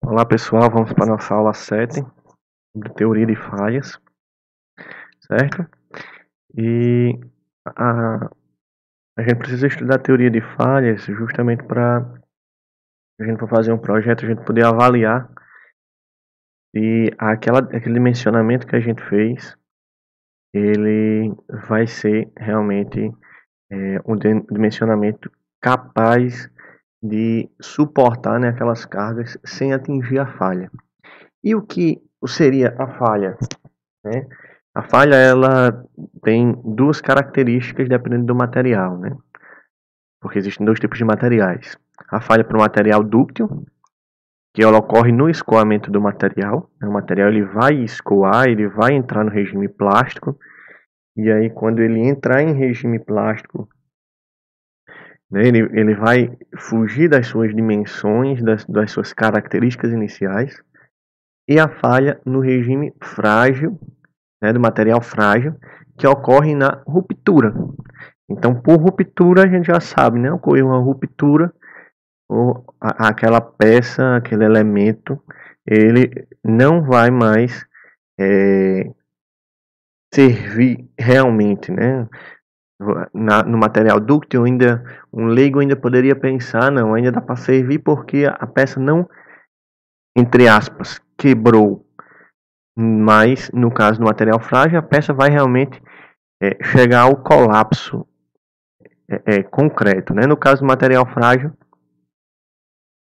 Olá pessoal, vamos para a nossa aula 7 sobre teoria de falhas, certo? E a, a gente precisa estudar teoria de falhas justamente para a gente for fazer um projeto, a gente poder avaliar se aquele dimensionamento que a gente fez, ele vai ser realmente um dimensionamento capaz de suportar, né, aquelas cargas sem atingir a falha. E o que seria a falha? Né? A falha ela tem duas características dependendo do material, né? Porque existem dois tipos de materiais. A falha para o material dúctil, que ela ocorre no escoamento do material. O material ele vai escoar, ele vai entrar no regime plástico, e aí quando ele entrar em regime plástico, né, ele vai fugir das suas dimensões, das suas características iniciais, e a falha no regime frágil, né, do material frágil, que ocorre na ruptura. Então, por ruptura, a gente já sabe, né? Ocorreu uma ruptura, ou aquela peça, aquele elemento, ele não vai mais servir realmente, né? No material dúctil, um leigo ainda poderia pensar, não, ainda dá para servir porque a peça não, entre aspas, quebrou. Mas, no caso do material frágil, a peça vai realmente chegar ao colapso concreto, né? No caso do material frágil,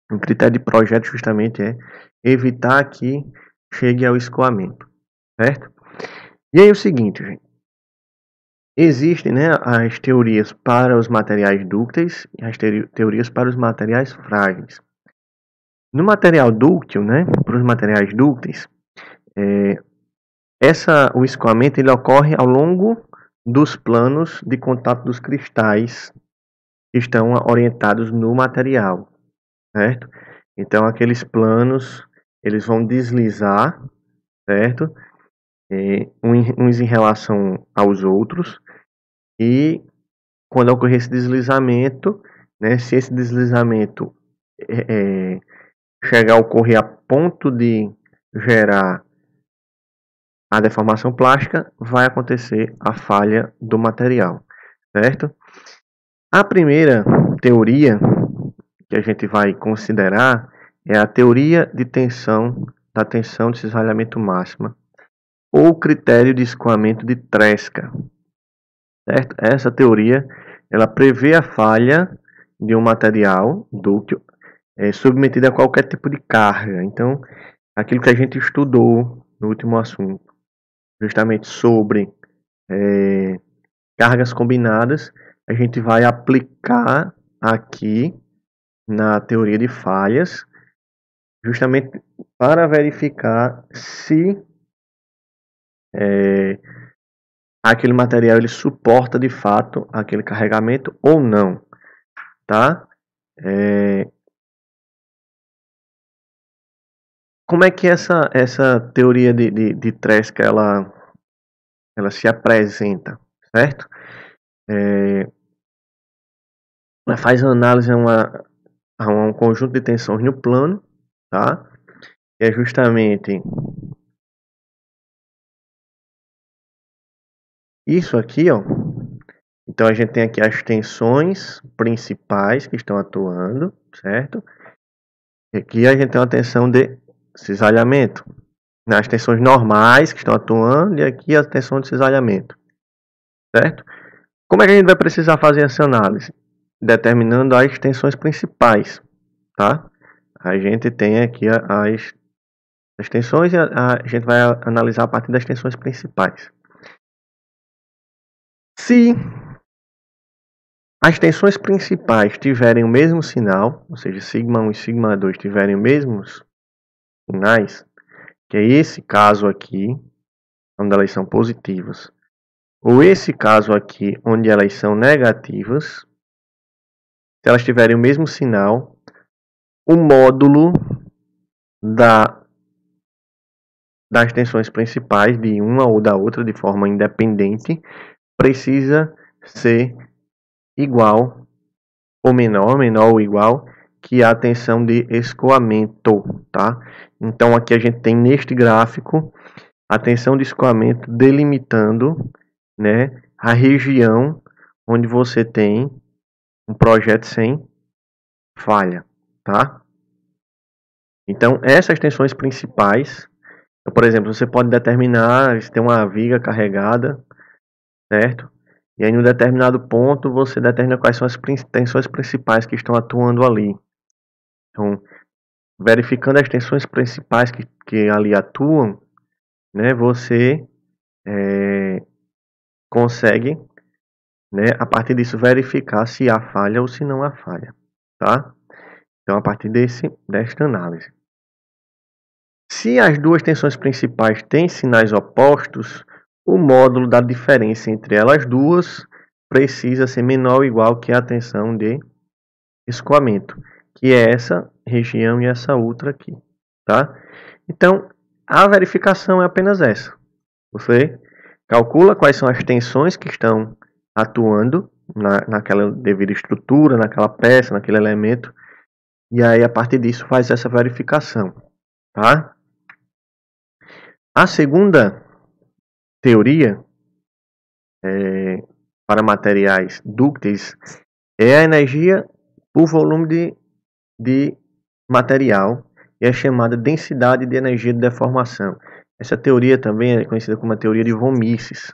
o critério de projeto justamente é evitar que chegue ao escoamento, certo? E aí o seguinte, gente, existem, né, as teorias para os materiais dúcteis e as teorias para os materiais frágeis. No material dúctil, né, para os materiais dúcteis, o escoamento ele ocorre ao longo dos planos de contato dos cristais que estão orientados no material, certo? Então aqueles planos eles vão deslizar, certo? Uns em relação aos outros, e quando ocorrer esse deslizamento, né, se esse deslizamento chegar a ocorrer a ponto de gerar a deformação plástica, vai acontecer a falha do material, certo? A primeira teoria que a gente vai considerar é a teoria de tensão, da tensão de cisalhamento máxima, ou critério de escoamento de Tresca, certo? Essa teoria ela prevê a falha de um material dúctil submetido a qualquer tipo de carga. Então, aquilo que a gente estudou no último assunto, justamente sobre cargas combinadas, a gente vai aplicar aqui na teoria de falhas, justamente para verificar se aquele material ele suporta de fato aquele carregamento ou não, tá? Como é que essa teoria de Tresca ela se apresenta, certo? Ela faz análise a um conjunto de tensões no plano, tá? Que é justamente isso aqui, ó. Então a gente tem aqui as tensões principais que estão atuando, certo? E aqui a gente tem uma tensão de cisalhamento, nas tensões normais que estão atuando, e aqui a tensão de cisalhamento, certo? Como é que a gente vai precisar fazer essa análise? Determinando as tensões principais, tá? A gente tem aqui as tensões e a gente vai analisar a partir das tensões principais. Se as tensões principais tiverem o mesmo sinal, ou seja, σ1 e σ2 tiverem os mesmos sinais, que é esse caso aqui, onde elas são positivas, ou esse caso aqui, onde elas são negativas, se elas tiverem o mesmo sinal, o módulo das tensões principais, de uma ou da outra, de forma independente, precisa ser igual ou menor ou igual que a tensão de escoamento, tá? Então aqui a gente tem neste gráfico a tensão de escoamento delimitando, né, a região onde você tem um projeto sem falha, tá? Então essas tensões principais, por exemplo, você pode determinar se tem uma viga carregada, certo? E aí, em um determinado ponto, você determina quais são as tensões principais que estão atuando ali. Então, verificando as tensões principais que ali atuam, né, você consegue, né, a partir disso, verificar se há falha ou se não há falha. Tá? Então, a partir desta análise. Se as duas tensões principais têm sinais opostos, o módulo da diferença entre elas duas precisa ser menor ou igual que a tensão de escoamento, que é essa região e essa outra aqui, tá? Então, a verificação é apenas essa. Você calcula quais são as tensões que estão atuando naquela devida estrutura, naquela peça, naquele elemento, e aí a partir disso faz essa verificação, tá? A segunda teoria para materiais dúcteis é a energia por volume de material e é chamada densidade de energia de deformação. Essa teoria também é conhecida como a teoria de von Mises.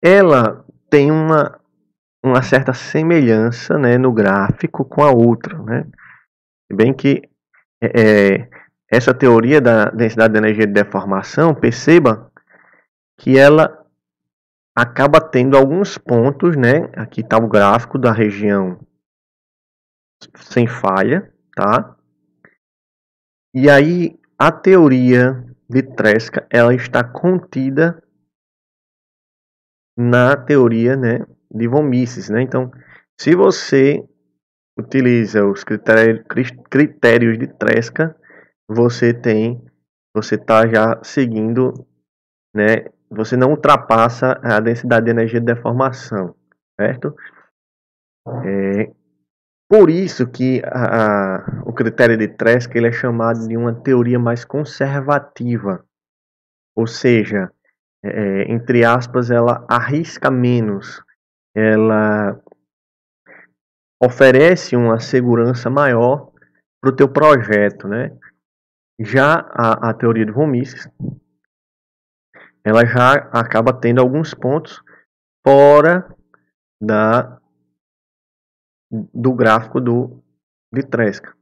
Ela tem uma certa semelhança, né, no gráfico com a outra, né? Bem que essa teoria da densidade de energia de deformação, perceba que ela acaba tendo alguns pontos, né? Aqui está o gráfico da região sem falha, tá? E aí a teoria de Tresca, ela está contida na teoria, né, de von Mises, né? Então, se você utiliza os critérios de Tresca, você está já seguindo, né? Você não ultrapassa a densidade de energia de deformação, certo? Por isso que o critério de Tresca ele é chamado de uma teoria mais conservativa, ou seja, entre aspas, ela arrisca menos, ela oferece uma segurança maior para o teu projeto, né? Já a teoria de von Mises, ela já acaba tendo alguns pontos fora do gráfico de Tresca.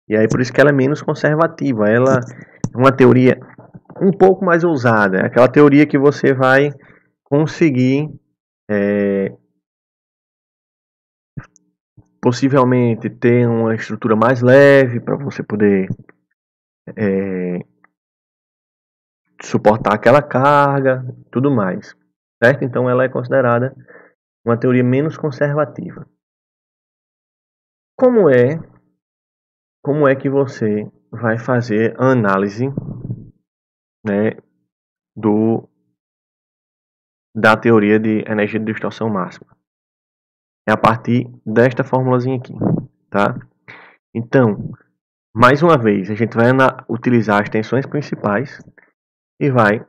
E aí por isso que ela é menos conservativa. Ela é uma teoria um pouco mais ousada. É aquela teoria que você vai conseguir possivelmente ter uma estrutura mais leve para você poder suportar aquela carga, tudo mais, certo? Então ela é considerada uma teoria menos conservativa. Como é que você vai fazer a análise, né, da teoria de energia de distorção máxima? É a partir desta formulazinha aqui, tá? Então, mais uma vez, a gente vai utilizar as tensões principais e vai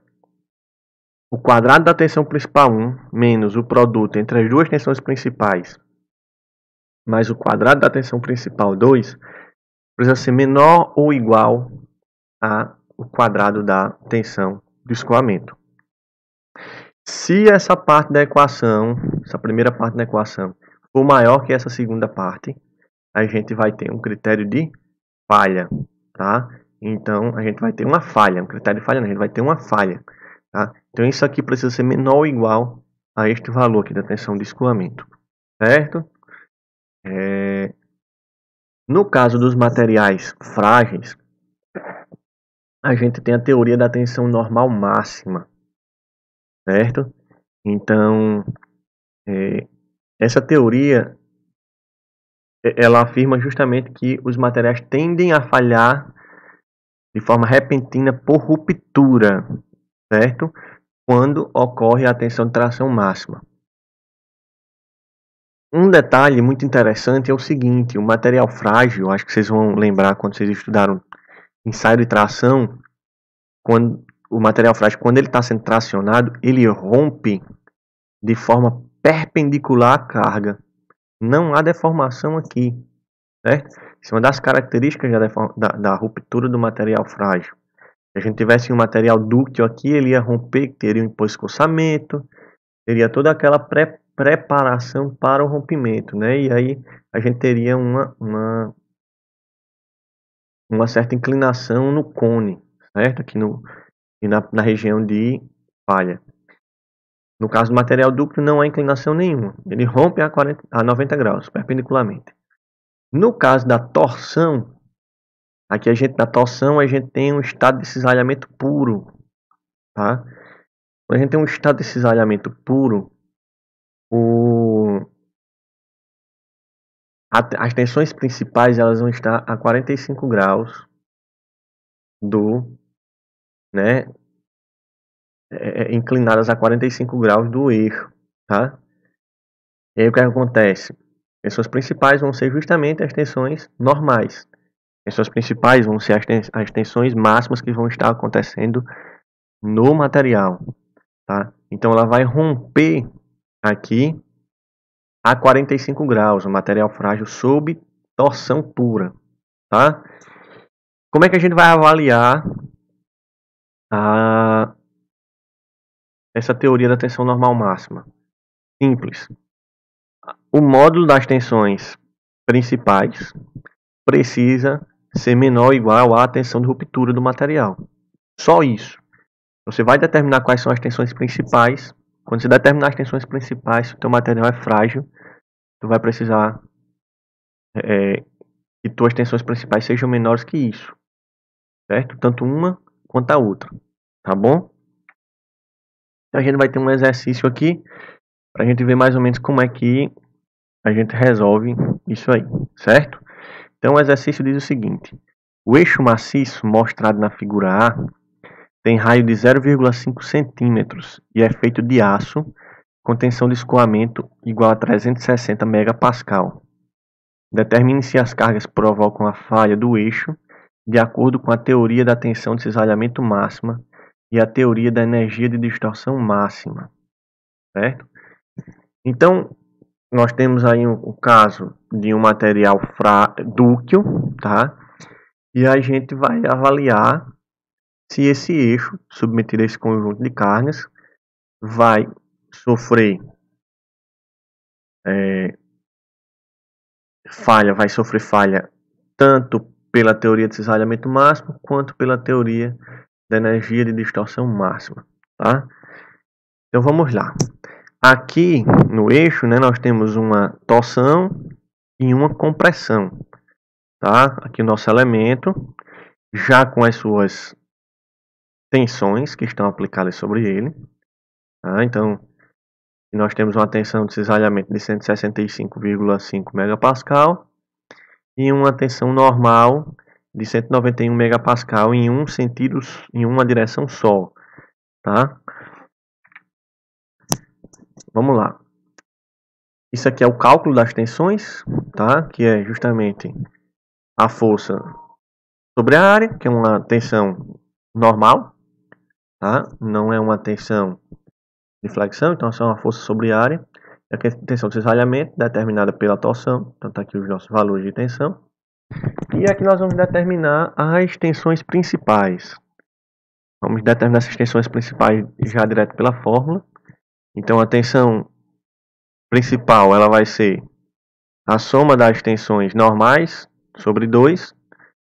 o quadrado da tensão principal 1 menos o produto entre as duas tensões principais mais o quadrado da tensão principal 2 precisa ser menor ou igual ao quadrado da tensão de escoamento. Se essa parte da equação, essa primeira parte da equação, for maior que essa segunda parte, a gente vai ter um critério de falha, tá? Então, a gente vai ter uma falha, um critério de falha, não, a gente vai ter uma falha, tá? Então, isso aqui precisa ser menor ou igual a este valor aqui da tensão de escoamento, certo? No caso dos materiais frágeis, a gente tem a teoria da tensão normal máxima, certo? Então, essa teoria ela afirma justamente que os materiais tendem a falhar de forma repentina por ruptura, certo? Quando ocorre a tensão de tração máxima. Um detalhe muito interessante é o seguinte: o material frágil, acho que vocês vão lembrar quando vocês estudaram ensaio de tração, quando o material frágil, quando ele está sendo tracionado, ele rompe de forma perpendicular à carga. Não há deformação aqui, certo? Isso é uma das características da ruptura do material frágil. Se a gente tivesse um material dúctil aqui, ele ia romper, teria um empoçamento, teria toda aquela preparação para o rompimento, né? E aí a gente teria uma certa inclinação no cone, certo? Aqui na região de falha. No caso do material dúctil, não há inclinação nenhuma. Ele rompe a 90 graus, perpendicularmente. No caso da torção, aqui na torção a gente tem um estado de cisalhamento puro, tá? Quando a gente tem um estado de cisalhamento puro, as tensões principais elas vão estar a 45 graus né, inclinadas a 45 graus do eixo, tá? E aí o que acontece? Tensões principais vão ser justamente as tensões normais. Tensões principais vão ser as tensões máximas que vão estar acontecendo no material, tá? Então ela vai romper aqui a 45 graus, o material frágil sob torção pura, tá? Como é que a gente vai avaliar essa teoria da tensão normal máxima? Simples. O módulo das tensões principais precisa ser menor ou igual à tensão de ruptura do material. Só isso. Você vai determinar quais são as tensões principais. Quando você determinar as tensões principais, se o teu material é frágil, tu vai precisar que tuas tensões principais sejam menores que isso, certo? Tanto uma quanto a outra, tá bom? A gente vai ter um exercício aqui para a gente ver mais ou menos como é que a gente resolve isso aí, certo? Então o exercício diz o seguinte: o eixo maciço mostrado na figura A tem raio de 0,5 centímetros e é feito de aço com tensão de escoamento igual a 360 megapascal. Determine se as cargas provocam a falha do eixo de acordo com a teoria da tensão de cisalhamento máxima e a teoria da energia de distorção máxima, certo? Então, nós temos aí o caso de um material dúctil, tá? E a gente vai avaliar se esse eixo, submetido a esse conjunto de cargas, vai sofrer falha tanto pela teoria de cisalhamento máximo quanto pela teoria da energia de distorção máxima, tá? Então vamos lá. Aqui no eixo, né, nós temos uma torção e uma compressão, tá? Aqui o nosso elemento, já com as suas tensões que estão aplicadas sobre ele, tá? Então, nós temos uma tensão de cisalhamento de 165,5 megapascal e uma tensão normal de 191 megapascal em um sentido, em uma direção só, tá? Vamos lá. Isso aqui é o cálculo das tensões, tá? Que é justamente a força sobre a área, que é uma tensão normal, tá? Não é uma tensão de flexão, então é só uma força sobre a área. Aqui é a tensão de cisalhamento, determinada pela torção, então tá aqui os nossos valores de tensão. E aqui nós vamos determinar as tensões principais. Vamos determinar essas tensões principais já direto pela fórmula. Então a tensão principal ela vai ser a soma das tensões normais sobre 2,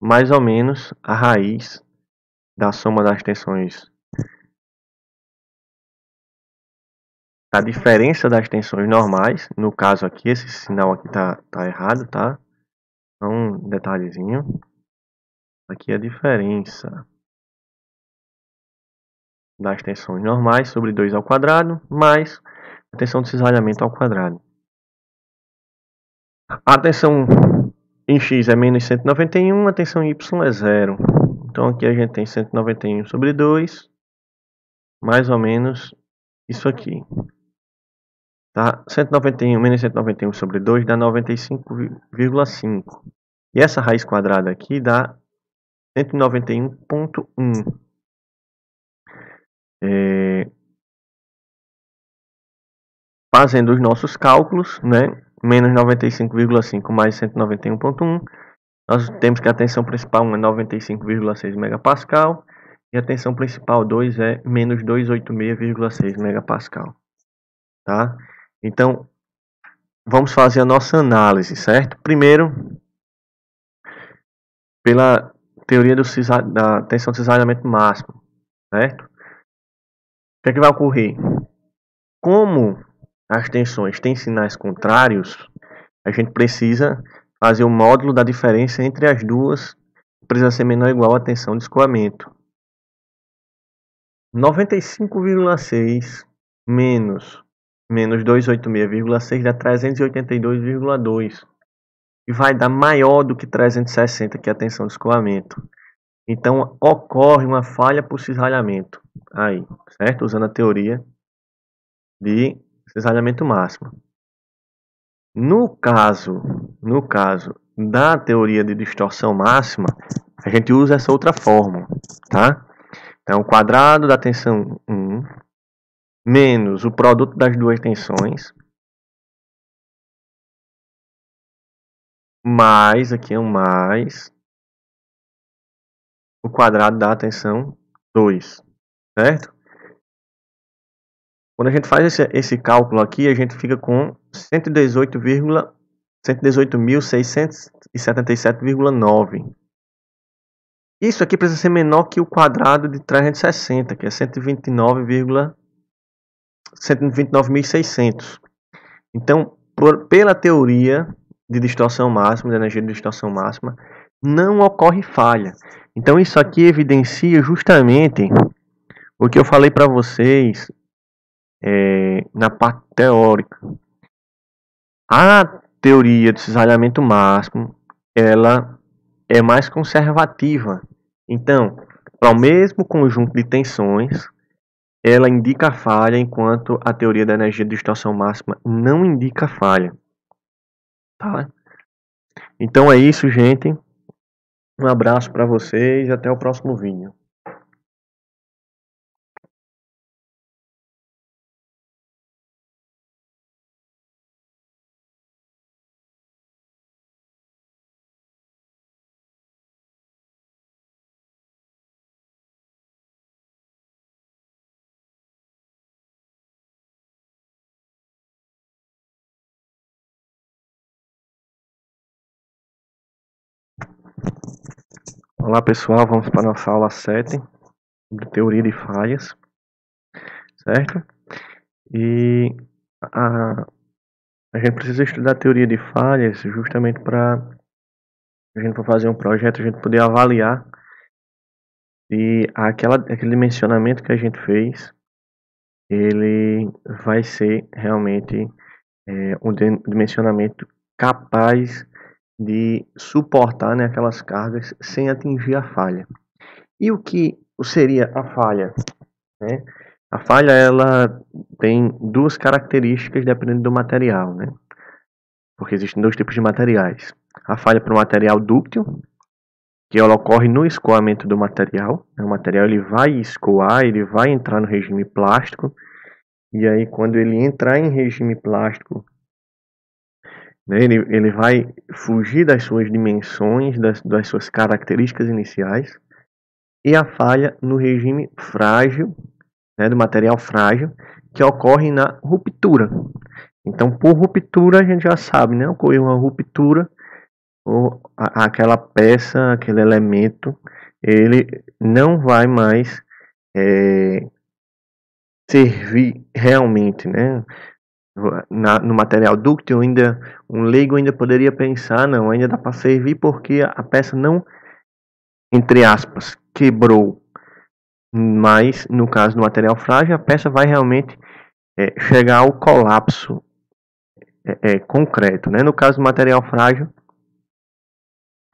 mais ou menos a raiz da soma das tensões, a diferença das tensões normais. No caso aqui, esse sinal aqui tá errado, tá? Então, um detalhezinho. Aqui é a diferença das tensões normais sobre 2 ao quadrado, mais a tensão de cisalhamento ao quadrado. A tensão em x é menos 191, a tensão em y é 0. Então aqui a gente tem 191 sobre 2, mais ou menos isso aqui. Tá? 191 menos 191 sobre 2 dá 95,5. E essa raiz quadrada aqui dá 191,1. Fazendo os nossos cálculos, né? Menos 95,5 mais 191,1. Nós temos que a tensão principal 1 é 95,6 megapascal. E a tensão principal 2 é menos 286,6 megapascal. Tá? Então, vamos fazer a nossa análise, certo? Primeiro, pela teoria da tensão de cisalhamento máximo, certo? O que é que vai ocorrer? Como as tensões têm sinais contrários, a gente precisa fazer o módulo da diferença entre as duas, precisa ser menor ou igual à tensão de escoamento. 95,6 menos 286,6 dá 382,2. E vai dar maior do que 360, que é a tensão de escoamento. Então, ocorre uma falha por cisalhamento. Aí, certo? Usando a teoria de cisalhamento máximo. No caso da teoria de distorção máxima, a gente usa essa outra fórmula, tá? Então, o quadrado da tensão 1 menos o produto das duas tensões mais, aqui é um mais, o quadrado da tensão 2, certo? Quando a gente faz esse cálculo aqui, a gente fica com 118.677,9. Isso aqui precisa ser menor que o quadrado de 360, que é 129.600. Então, pela teoria de distorção máxima, de energia de distorção máxima, não ocorre falha. Então, isso aqui evidencia justamente o que eu falei para vocês na parte teórica. A teoria de cisalhamento máximo, ela é mais conservativa. Então, para o mesmo conjunto de tensões, ela indica falha, enquanto a teoria da energia de distorção máxima não indica falha. Tá? Então é isso, gente. Um abraço para vocês e até o próximo vídeo. Olá pessoal, vamos para a nossa aula 7 de teoria de falhas, certo? E a gente precisa estudar a teoria de falhas justamente para a gente for fazer um projeto, a gente poder avaliar se aquele dimensionamento que a gente fez, ele vai ser realmente um dimensionamento capaz de suportar, né, aquelas cargas sem atingir a falha. E o que seria a falha? Né? A falha, ela tem duas características dependendo do material, né? Porque existem dois tipos de materiais. A falha para o material dúctil, que ela ocorre no escoamento do material. O material ele vai escoar, ele vai entrar no regime plástico, e aí quando ele entrar em regime plástico, né, ele vai fugir das suas dimensões, das suas características iniciais. E a falha no regime frágil, né, do material frágil, que ocorre na ruptura. Então, por ruptura, a gente já sabe, né? Ocorreu uma ruptura, ou aquela peça, aquele elemento, ele não vai mais servir realmente, né? No material dúctil, um leigo ainda poderia pensar, não, ainda dá para servir porque a peça não, entre aspas, quebrou. Mas, no caso do material frágil, a peça vai realmente chegar ao colapso concreto. Né? No caso do material frágil,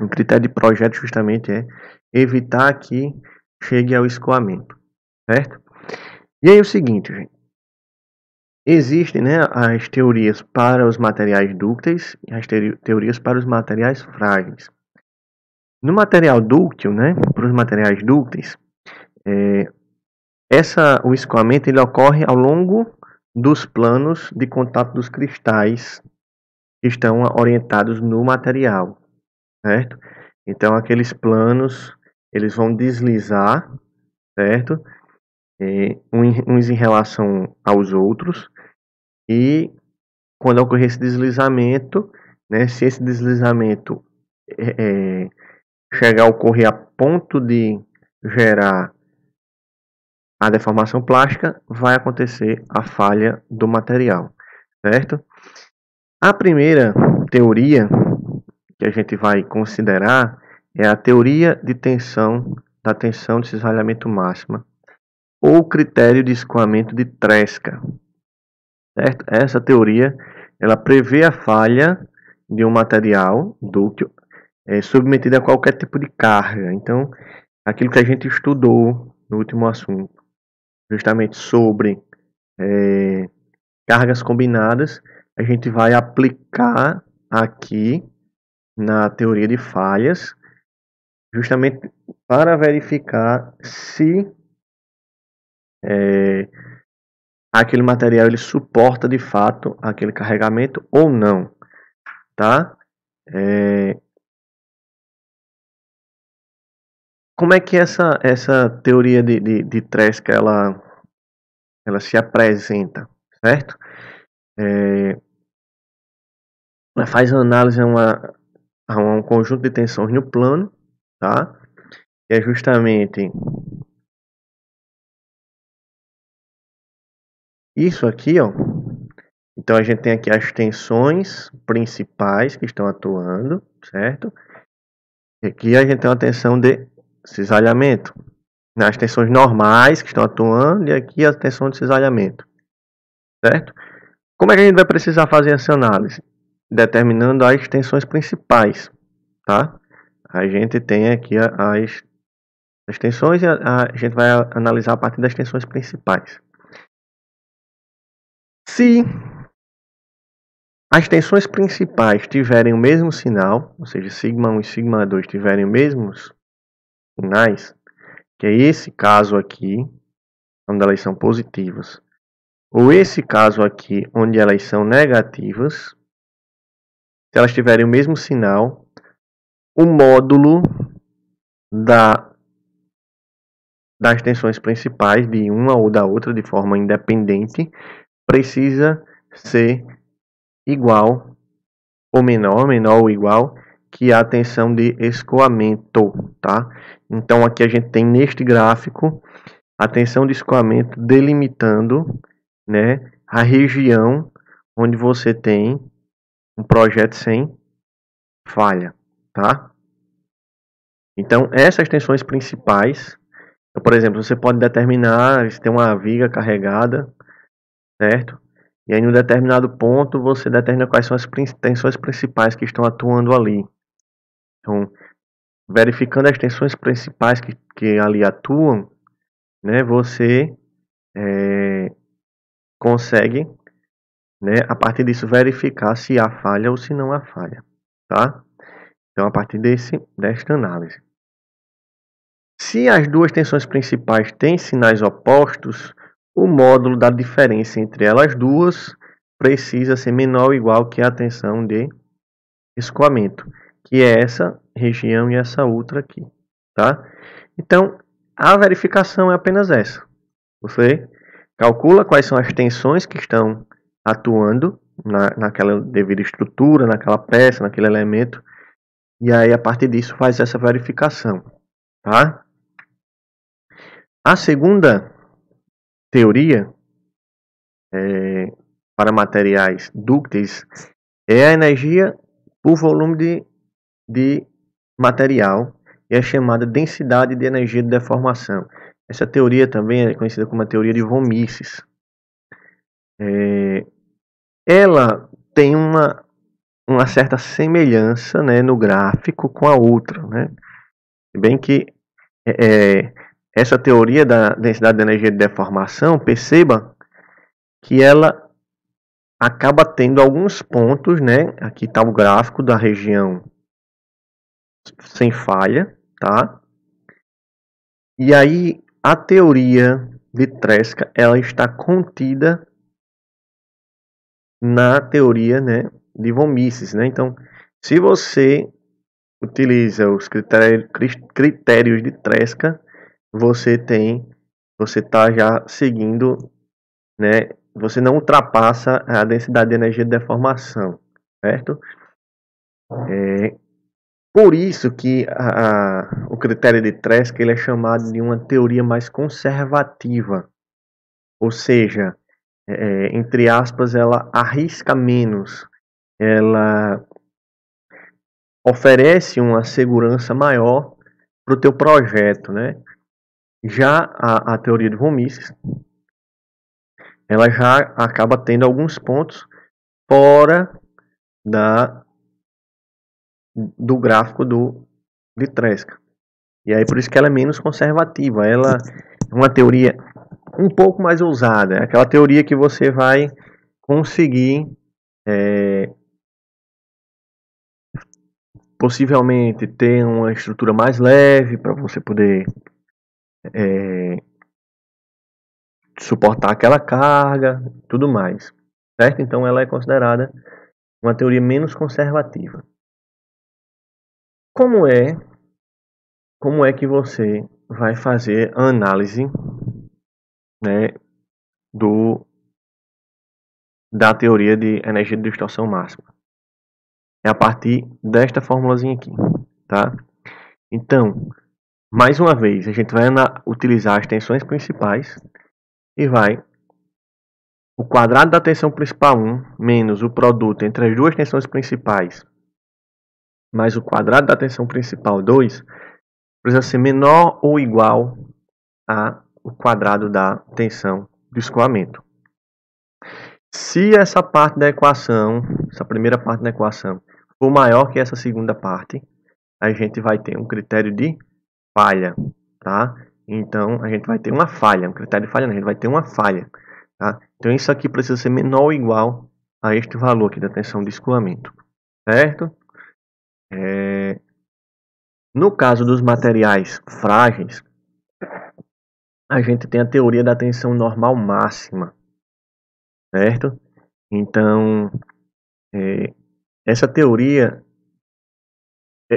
o critério de projeto justamente é evitar que chegue ao escoamento. Certo? E aí o seguinte, gente. Existem, né, as teorias para os materiais dúcteis e as teorias para os materiais frágeis. No material dúctil, né, para os materiais dúcteis, o escoamento ele ocorre ao longo dos planos de contato dos cristais que estão orientados no material, certo? Então aqueles planos eles vão deslizar, certo? Uns em relação aos outros, e quando ocorrer esse deslizamento, né, se esse deslizamento chegar a ocorrer a ponto de gerar a deformação plástica, vai acontecer a falha do material, certo? A primeira teoria que a gente vai considerar é a teoria de tensão, da tensão de cisalhamento máxima, ou critério de escoamento de Tresca, certo? Essa teoria ela prevê a falha de um material dúctil submetido a qualquer tipo de carga. Então, aquilo que a gente estudou no último assunto, justamente sobre cargas combinadas, a gente vai aplicar aqui na teoria de falhas, justamente para verificar se aquele material ele suporta de fato aquele carregamento ou não, tá? Como é que essa teoria de Tresca ela se apresenta, certo? Ela faz análise a um conjunto de tensões no plano, tá? Que é justamente isso aqui, ó. Então a gente tem aqui as tensões principais que estão atuando, certo? E aqui a gente tem uma tensão de cisalhamento, as tensões normais que estão atuando, e aqui a tensão de cisalhamento, certo? Como é que a gente vai precisar fazer essa análise? Determinando as tensões principais, tá? A gente tem aqui as tensões e a gente vai analisar a partir das tensões principais. Se as tensões principais tiverem o mesmo sinal, ou seja, σ1 e σ2 tiverem os mesmos sinais, que é esse caso aqui, onde elas são positivas, ou esse caso aqui, onde elas são negativas, se elas tiverem o mesmo sinal, o módulo das tensões principais, de uma ou da outra, de forma independente, precisa ser igual ou menor ou igual que a tensão de escoamento, tá? Então aqui a gente tem neste gráfico a tensão de escoamento delimitando, né, a região onde você tem um projeto sem falha, tá? Então essas tensões principais, por exemplo, você pode determinar se tem uma viga carregada, certo? E aí, em um determinado ponto, você determina quais são as tensões principais que estão atuando ali. Então, verificando as tensões principais que ali atuam, né, você consegue, né, a partir disso, verificar se há falha ou se não há falha. Tá? Então, a partir desta análise. Se as duas tensões principais têm sinais opostos, o módulo da diferença entre elas duas precisa ser menor ou igual que a tensão de escoamento, que é essa região e essa outra aqui, tá? Então, a verificação é apenas essa. Você calcula quais são as tensões que estão atuando naquela devida estrutura, naquela peça, naquele elemento, e aí a partir disso faz essa verificação, tá? A segunda teoria para materiais dúcteis é a energia por volume de material, e é chamada densidade de energia de deformação. Essa teoria também é conhecida como a teoria de von Mises. Ela tem uma certa semelhança, né, no gráfico com a outra, né? Se bem que essa teoria da densidade de energia de deformação, perceba que ela acaba tendo alguns pontos, né? Aqui está o gráfico da região sem falha, tá? E aí a teoria de Tresca, ela está contida na teoria, né, de Von Mises, né? Então, se você utiliza os critérios de Tresca, você está já seguindo, né? Você não ultrapassa a densidade de energia de deformação, certo? Por isso que o critério de Tresca ele é chamado de uma teoria mais conservativa, ou seja, entre aspas, ela arrisca menos, ela oferece uma segurança maior para o teu projeto, né? Já a teoria de Von Mises, ela já acaba tendo alguns pontos fora do gráfico de Tresca. E aí por isso que ela é menos conservativa. Ela é uma teoria um pouco mais ousada. É aquela teoria que você vai conseguir possivelmente ter uma estrutura mais leve para você poder suportar aquela carga, tudo mais, certo? Então ela é considerada uma teoria menos conservativa. Como é que você vai fazer a análise, né, da teoria de energia de distorção máxima? É a partir desta formulazinha aqui, tá? Então, mais uma vez, a gente vai utilizar as tensões principais e vai o quadrado da tensão principal 1 menos o produto entre as duas tensões principais mais o quadrado da tensão principal 2 precisa ser menor ou igual ao quadrado da tensão do escoamento. Se essa parte da equação, essa primeira parte da equação, for maior que essa segunda parte, a gente vai ter um critério de falha, tá? Então, a gente vai ter uma falha, um critério de falha não, a gente vai ter uma falha, tá? Então, isso aqui precisa ser menor ou igual a este valor aqui da tensão de escoamento, certo? No caso dos materiais frágeis, a gente tem a teoria da tensão normal máxima, certo? Então, essa teoria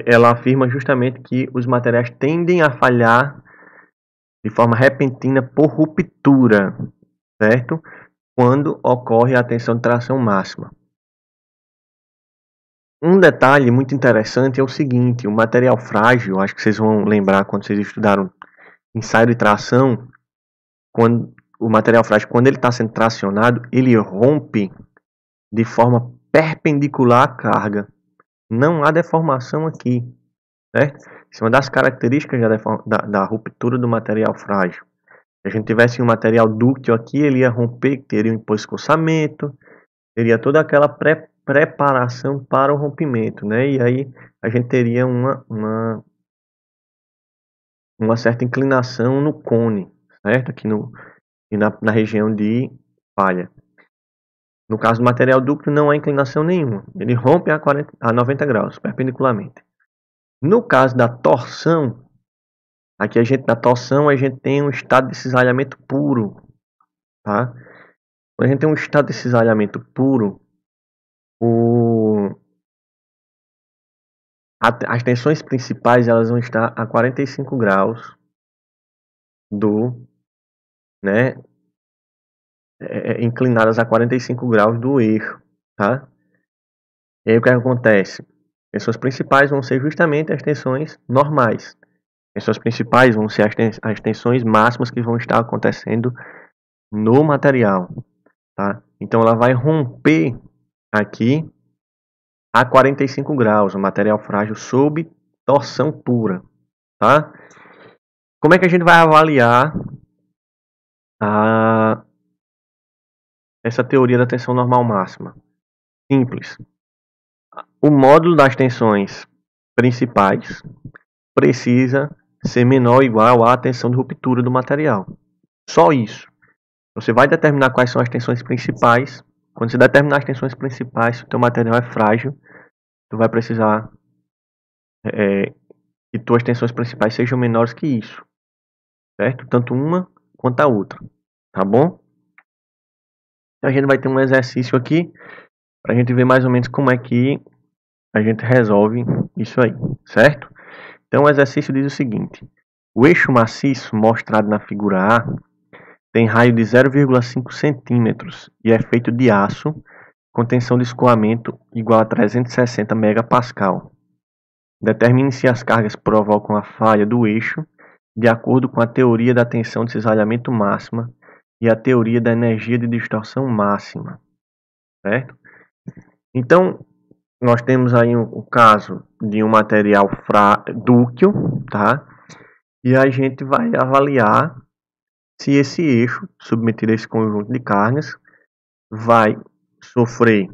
ela afirma justamente que os materiais tendem a falhar de forma repentina por ruptura, certo? Quando ocorre a tensão de tração máxima. Um detalhe muito interessante é o seguinte: o material frágil, acho que vocês vão lembrar quando vocês estudaram ensaio de tração, quando o material frágil, quando ele está sendo tracionado, ele rompe de forma perpendicular à carga. Não há deformação aqui, certo? Isso é uma das características da ruptura do material frágil. Se a gente tivesse um material dúctil aqui, ele ia romper, teria um escoçamento, teria toda aquela preparação para o rompimento, né? E aí a gente teria uma certa inclinação no cone, certo? Aqui na região de falha. No caso do material dúctil, não há inclinação nenhuma. Ele rompe a 90 graus, perpendicularmente. No caso da torção, aqui na torção a gente tem um estado de cisalhamento puro, tá? Quando a gente tem um estado de cisalhamento puro, as tensões principais elas vão estar a 45 graus né, inclinadas a 45 graus do eixo, tá? E aí o que acontece? As tensões principais vão ser justamente as tensões normais. As tensões principais vão ser as tensões máximas que vão estar acontecendo no material, tá? Então ela vai romper aqui a 45 graus, o material frágil sob torção pura, tá? Como é que a gente vai avaliar essa teoria da tensão normal máxima? Simples. O módulo das tensões principais precisa ser menor ou igual à tensão de ruptura do material. Só isso. Você vai determinar quais são as tensões principais Quando você determinar as tensões principais, se o teu material é frágil, tu vai precisar que tuas tensões principais sejam menores que isso, certo? Tanto uma quanto a outra, tá bom? Então a gente vai ter um exercício aqui para a gente ver mais ou menos como é que a gente resolve isso aí, certo? Então o exercício diz o seguinte: o eixo maciço mostrado na figura A tem raio de 0,5 centímetros e é feito de aço com tensão de escoamento igual a 360 megapascal. Determine se as cargas provocam a falha do eixo de acordo com a teoria da tensão de cisalhamento máxima e a teoria da energia de distorção máxima, certo? Então, nós temos aí o caso de um material dúctil, tá? E a gente vai avaliar se esse eixo, submetido a esse conjunto de cargas, vai sofrer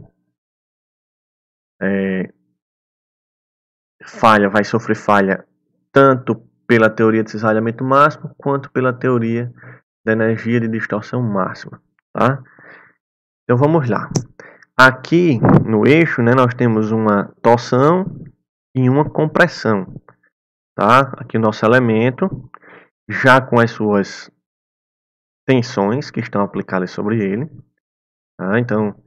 falha tanto pela teoria de cisalhamento máximo quanto pela teoria da energia de distorção máxima, tá? Então vamos lá. Aqui no eixo, né, nós temos uma torção e uma compressão, tá? Aqui o nosso elemento, já com as suas tensões que estão aplicadas sobre ele, tá? Então,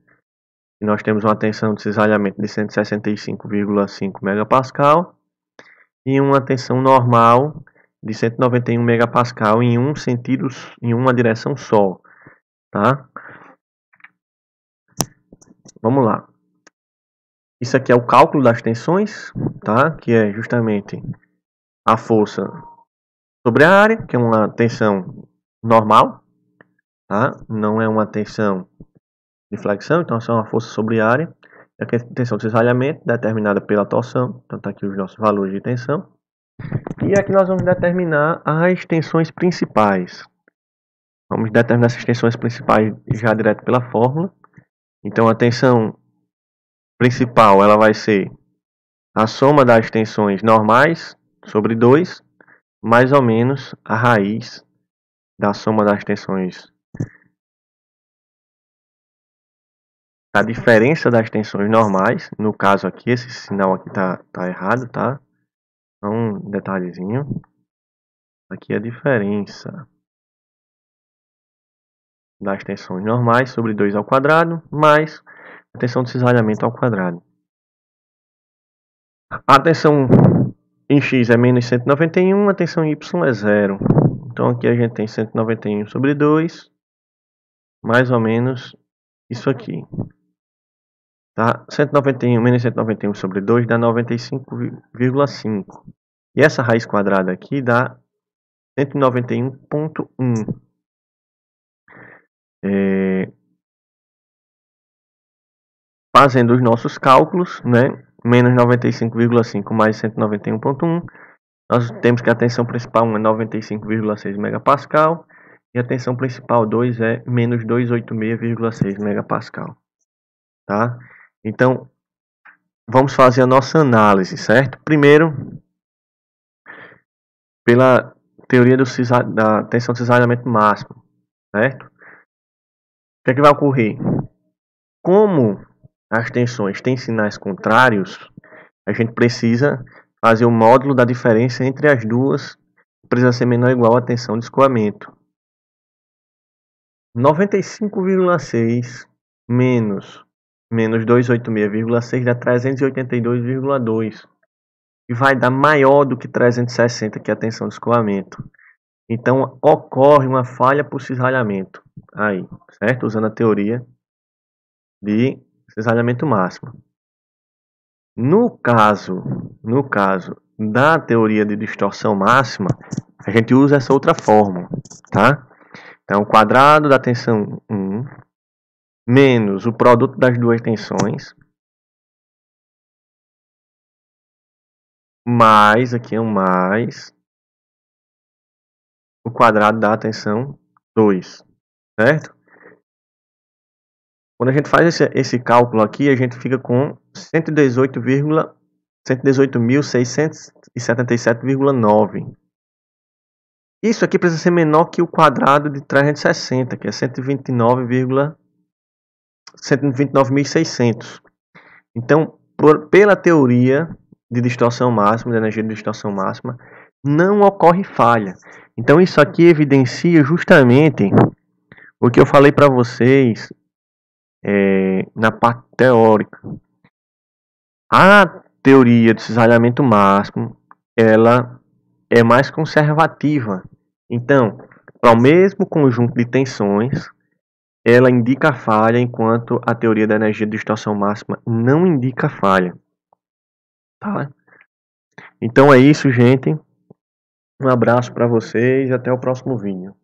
nós temos uma tensão de cisalhamento de 165,5 megapascal e uma tensão normal de 191 megapascal em um sentido, em uma direção só, tá? Vamos lá. Isso aqui é o cálculo das tensões, tá? Que é justamente a força sobre a área, que é uma tensão normal, tá? Não é uma tensão de flexão, então é uma força sobre a área. Aqui é a tensão de cisalhamento, determinada pela torção, então está aqui os nossos valores de tensão. E aqui nós vamos determinar as tensões principais. Vamos determinar essas tensões principais já direto pela fórmula. Então a tensão principal ela vai ser a soma das tensões normais sobre 2, mais ou menos a raiz da soma das tensões, a diferença das tensões normais. No caso aqui, esse sinal aqui tá errado, tá? Um detalhezinho. Aqui é a diferença das tensões normais sobre 2 ao quadrado, mais a tensão de cisalhamento ao quadrado. A tensão em X é menos 191, a tensão em Y é 0. Então aqui a gente tem 191 sobre 2, mais ou menos isso aqui. Tá? 191 menos 191 sobre 2 dá 95,5. E essa raiz quadrada aqui dá 191,1. Fazendo os nossos cálculos, né? Menos 95,5 mais 191,1. Nós temos que a tensão principal 1 é 95,6 megapascal. E a tensão principal 2 é menos 286,6 megapascal. Tá? Então, vamos fazer a nossa análise, certo? Primeiro, pela teoria da tensão de cisalhamento máximo, certo? O que é que vai ocorrer? Como as tensões têm sinais contrários, a gente precisa fazer o módulo da diferença entre as duas, precisa ser menor ou igual à tensão de escoamento. 95,6 menos 286,6 dá 382,2. E vai dar maior do que 360, que é a tensão de escoamento. Então, ocorre uma falha por cisalhamento. Aí, certo? Usando a teoria de cisalhamento máximo. No caso da teoria de distorção máxima, a gente usa essa outra fórmula, tá? Então, o quadrado da tensão 1 menos o produto das duas tensões, mais, aqui é um mais, o quadrado da tensão 2, certo? Quando a gente faz esse cálculo aqui, a gente fica com 118.677,9. Isso aqui precisa ser menor que o quadrado de 360, que é 129,6. 129.600. Então, pela teoria de distorção máxima, de energia de distorção máxima, não ocorre falha. Então, isso aqui evidencia justamente o que eu falei para vocês na parte teórica. A teoria de cisalhamento máximo, ela é mais conservativa. Então, para o mesmo conjunto de tensões, ela indica falha, enquanto a teoria da energia de distorção máxima não indica falha. Tá? Então é isso, gente. Um abraço para vocês e até o próximo vídeo.